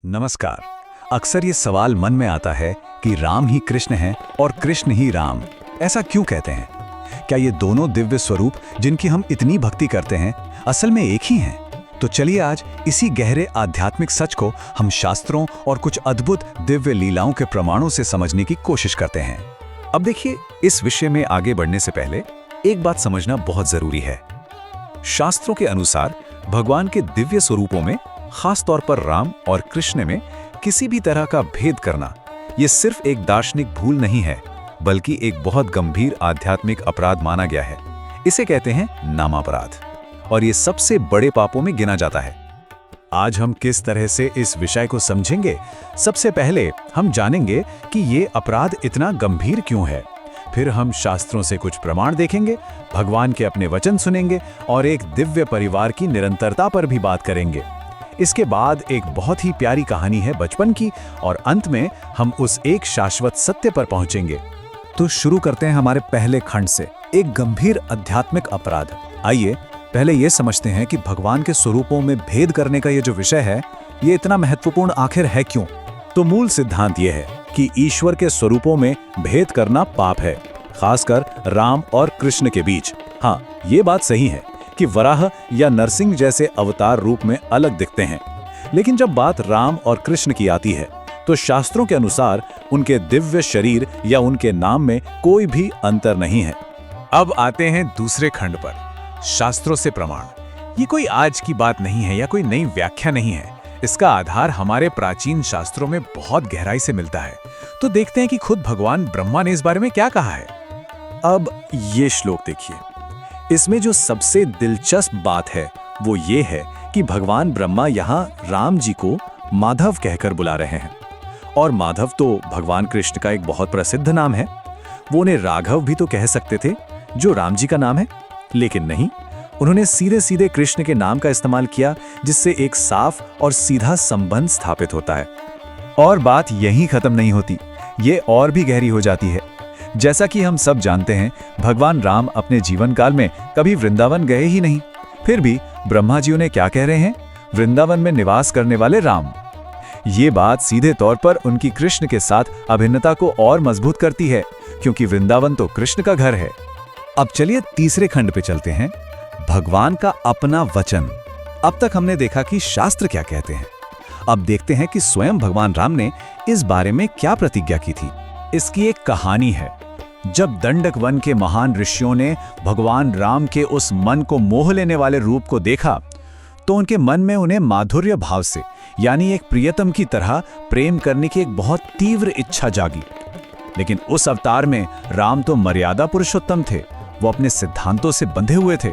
नमस्कार। अक्सर ये सवाल मन में आता है कि राम ही कृष्ण हैं और कृष्ण ही राम। ऐसा क्यों कहते हैं? क्या ये दोनों दिव्य स्वरूप जिनकी हम इतनी भक्ति करते हैं असल में एक ही हैं? तो चलिए आज इसी गहरे आध्यात्मिक सच को हम शास्त्रों और कुछ अद्भुत दिव्य लीलाओं के प्रमाणों से समझने की कोशिश करते हैं। अब देखिए, इस विषय में आगे बढ़ने से पहले एक बात समझना बहुत जरूरी है। शास्त्रों के अनुसार भगवान के दिव्य स्वरूपों में, खास तौर पर राम और कृष्ण में किसी भी तरह का भेद करना ये सिर्फ एक दार्शनिक भूल नहीं है, बल्कि एक बहुत गंभीर आध्यात्मिक अपराध माना गया है। इसे कहते हैं नामापराध, और ये सबसे बड़े पापों में गिना जाता है। आज हम किस तरह से इस विषय को समझेंगे? सबसे पहले हम जानेंगे कि ये अपराध इतना गंभीर क्यों है। फिर हम शास्त्रों से कुछ प्रमाण देखेंगे, भगवान के अपने वचन सुनेंगे और एक दिव्य परिवार की निरंतरता पर भी बात करेंगे। इसके बाद एक बहुत ही प्यारी कहानी है बचपन की, और अंत में हम उस एक शाश्वत सत्य पर पहुंचेंगे। तो शुरू करते हैं हमारे पहले खंड से, एक गंभीर आध्यात्मिक अपराध। आइए पहले ये समझते हैं कि भगवान के स्वरूपों में भेद करने का ये जो विषय है, ये इतना महत्वपूर्ण आखिर है क्यों? तो मूल सिद्धांत ये है कि ईश्वर के स्वरूपों में भेद करना पाप है, खासकर राम और कृष्ण के बीच। हाँ, ये बात सही है कि वराह या नरसिंह जैसे अवतार रूप में अलग दिखते हैं, लेकिन जब बात राम और कृष्ण की आती है तो शास्त्रों के अनुसार उनके दिव्य शरीर या उनके नाम में कोई भी अंतर नहीं है। अब आते हैं दूसरे खंड पर, शास्त्रों से प्रमाण। ये कोई आज की बात नहीं है या कोई नई व्याख्या नहीं है। इसका आधार हमारे प्राचीन शास्त्रों में बहुत गहराई से मिलता है। तो देखते हैं कि खुद भगवान ब्रह्मा ने इस बारे में क्या कहा है। अब ये श्लोक देखिए, इसमें जो सबसे दिलचस्प बात है वो ये है कि भगवान ब्रह्मा यहाँ राम जी को माधव कहकर बुला रहे हैं, और माधव तो भगवान कृष्ण का एक बहुत प्रसिद्ध नाम है। वो उन्हें राघव भी तो कह सकते थे, जो राम जी का नाम है, लेकिन नहीं, उन्होंने सीधे सीधे कृष्ण के नाम का इस्तेमाल किया, जिससे एक साफ और सीधा संबंध स्थापित होता है। और बात यहीं खत्म नहीं होती, ये और भी गहरी हो जाती है। जैसा कि हम सब जानते हैं, भगवान राम अपने जीवन काल में कभी वृंदावन गए ही नहीं। फिर भी ब्रह्मा जी उन्हें क्या कह रहे हैं? वृंदावन में निवास करने वाले राम। ये बात सीधे तौर पर उनकी कृष्ण के साथ अभिन्नता को और मजबूत करती है, क्योंकि वृंदावन तो कृष्ण का घर है। अब चलिए तीसरे खंड पे चलते हैं, भगवान का अपना वचन। अब तक हमने देखा कि शास्त्र क्या कहते हैं। अब देखते हैं कि स्वयं भगवान राम ने इस बारे में क्या प्रतिज्ञा की थी। इसकी एक कहानी है। जब दंडक वन के महान ऋषियों ने भगवान राम के उस मन को मोह लेने वाले रूप को देखा, तो उनके मन में उन्हें माधुर्य भाव से, यानी एक प्रियतम की तरह प्रेम करने की एक बहुत तीव्र इच्छा जागी। लेकिन उस अवतार में राम तो मर्यादा पुरुषोत्तम थे, वो अपने सिद्धांतों से बंधे हुए थे।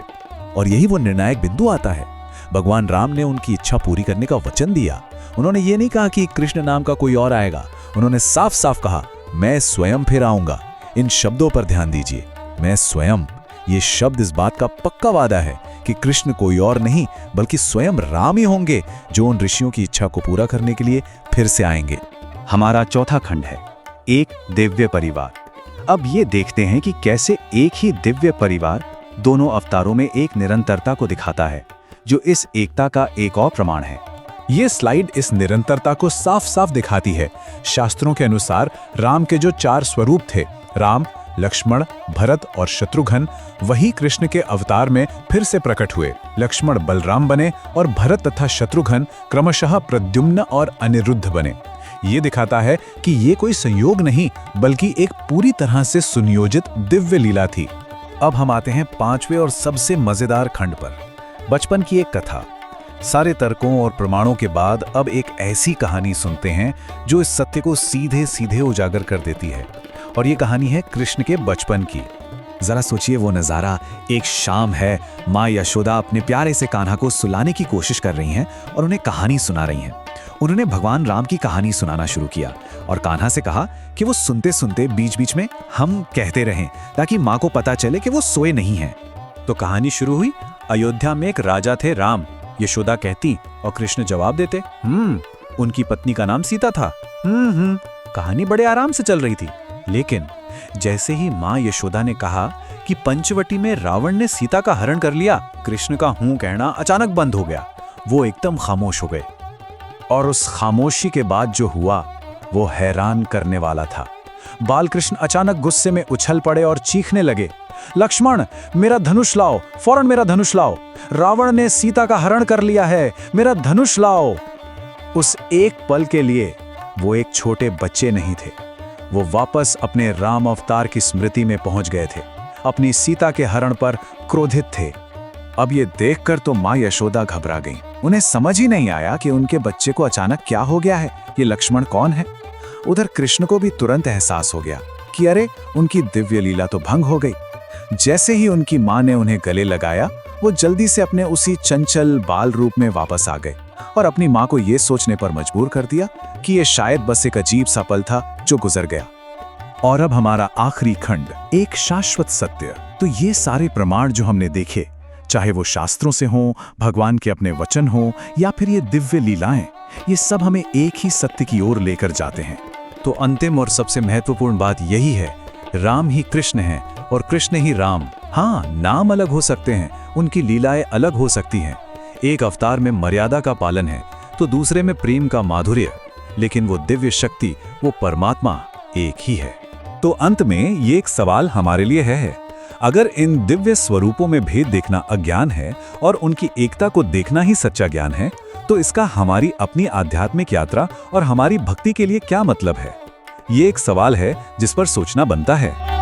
और यही वो निर्णायक बिंदु आता है। भगवान राम ने उनकी इच्छा पूरी करने का वचन दिया। उन्होंने ये नहीं कहा कि कृष्ण नाम का कोई और आएगा। उन्होंने साफ साफ कहा, मैं स्वयं फिर आऊंगा। इन शब्दों पर ध्यान दीजिए, मैं स्वयं। ये शब्द इस बात का पक्का वादा है कि कृष्ण कोई और नहीं बल्कि स्वयं राम ही होंगे, जो उन ऋषियों की इच्छा को पूरा करने के लिए फिर से आएंगे। हमारा चौथा खंड है, एक दिव्य परिवार। अब ये देखते हैं कि कैसे एक ही दिव्य परिवार दोनों अवतारों में एक निरंतरता को दिखाता है, जो इस एकता का एक और प्रमाण है। ये स्लाइड इस निरंतरता को साफ साफ दिखाती है। शास्त्रों के अनुसार राम के जो 4 स्वरूप थे, राम, लक्ष्मण, भरत और शत्रुघ्न, वही कृष्ण के अवतार में फिर से प्रकट हुए। लक्ष्मण बलराम बने और भरत तथा शत्रुघ्न क्रमशः प्रद्युम्न और अनिरुद्ध बने। ये दिखाता है कि ये कोई संयोग नहीं, बल्कि एक पूरी तरह से सुनियोजित दिव्य लीला थी। अब हम आते हैं 5वें और सबसे मजेदार खंड पर, बचपन की एक कथा। सारे तर्कों और प्रमाणों के बाद अब एक ऐसी कहानी सुनते हैं जो इस सत्य को सीधे सीधे उजागर कर देती है। और ये कहानी है कृष्ण के बचपन की। जरा सोचिए वो नजारा। एक शाम है, माँ यशोदा अपने प्यारे से कान्हा को सुलाने की कोशिश कर रही हैं और उन्हें कहानी सुना रही हैं। उन्होंने भगवान राम की कहानी सुनाना शुरू किया और कान्हा से कहा कि वो सुनते सुनते बीच बीच में हम कहते रहें, ताकि माँ को पता चले कि वो सोए नहीं हैं। तो कहानी शुरू हुई। अयोध्या में एक राजा थे राम, यशोदा कहती और कृष्ण जवाब देते, उनकी पत्नी का नाम सीता था। कहानी बड़े आराम से चल रही थी। लेकिन जैसे ही माँ यशोदा ने कहा कि पंचवटी में रावण ने सीता का हरण कर लिया, कृष्ण का हूं कहना अचानक बंद हो गया। वो एकदम खामोश हो गए। और उस खामोशी के बाद जो हुआ वो हैरान करने वाला था। बालकृष्ण अचानक गुस्से में उछल पड़े और चीखने लगे, लक्ष्मण, मेरा धनुष लाओ, फौरन मेरा धनुष लाओ। रावण ने सीता का हरण कर लिया है, मेरा धनुष लाओ। उस एक पल के लिए वो एक छोटे बच्चे नहीं थे, वो वापस अपने राम अवतार की स्मृति में पहुंच गए थे, अपनी सीता के हरण पर क्रोधित थे। अब ये देखकर तो माँ यशोदा घबरा गईं। उन्हें समझ ही नहीं आया कि उनके बच्चे को अचानक क्या हो गया है, ये लक्ष्मण कौन है। उधर कृष्ण को भी तुरंत एहसास हो गया कि अरे, उनकी दिव्य लीला तो भंग हो गई। जैसे ही उनकी माँ ने उन्हें गले लगाया, वो जल्दी से अपने उसी चंचल बाल रूप में वापस आ गए और अपनी माँ को ये सोचने पर मजबूर कर दिया कि ये शायद बस एक अजीब सा पल था जो गुजर गया। और अब हमारा आखिरी खंड, एक शाश्वत सत्य। तो ये सारे प्रमाण जो हमने देखे, चाहे वो शास्त्रों से हों, भगवान के अपने वचन हों या फिर ये दिव्य लीलाएं, ये सब हमें एक ही सत्य की ओर लेकर जाते हैं। तो अंतिम और सबसे महत्वपूर्ण बात यही है, राम ही कृष्ण हैं और कृष्ण ही राम। हाँ, नाम अलग हो सकते हैं, उनकी लीलाएं अलग हो सकती हैं। एक अवतार में मर्यादा का पालन है तो दूसरे में प्रेम का माधुर्य, लेकिन वो दिव्य शक्ति, वो परमात्मा एक ही है। तो अंत में ये एक सवाल हमारे लिए है, अगर इन दिव्य स्वरूपों में भेद देखना अज्ञान है और उनकी एकता को देखना ही सच्चा ज्ञान है, तो इसका हमारी अपनी आध्यात्मिक यात्रा और हमारी भक्ति के लिए क्या मतलब है? ये एक सवाल है जिस पर सोचना बनता है।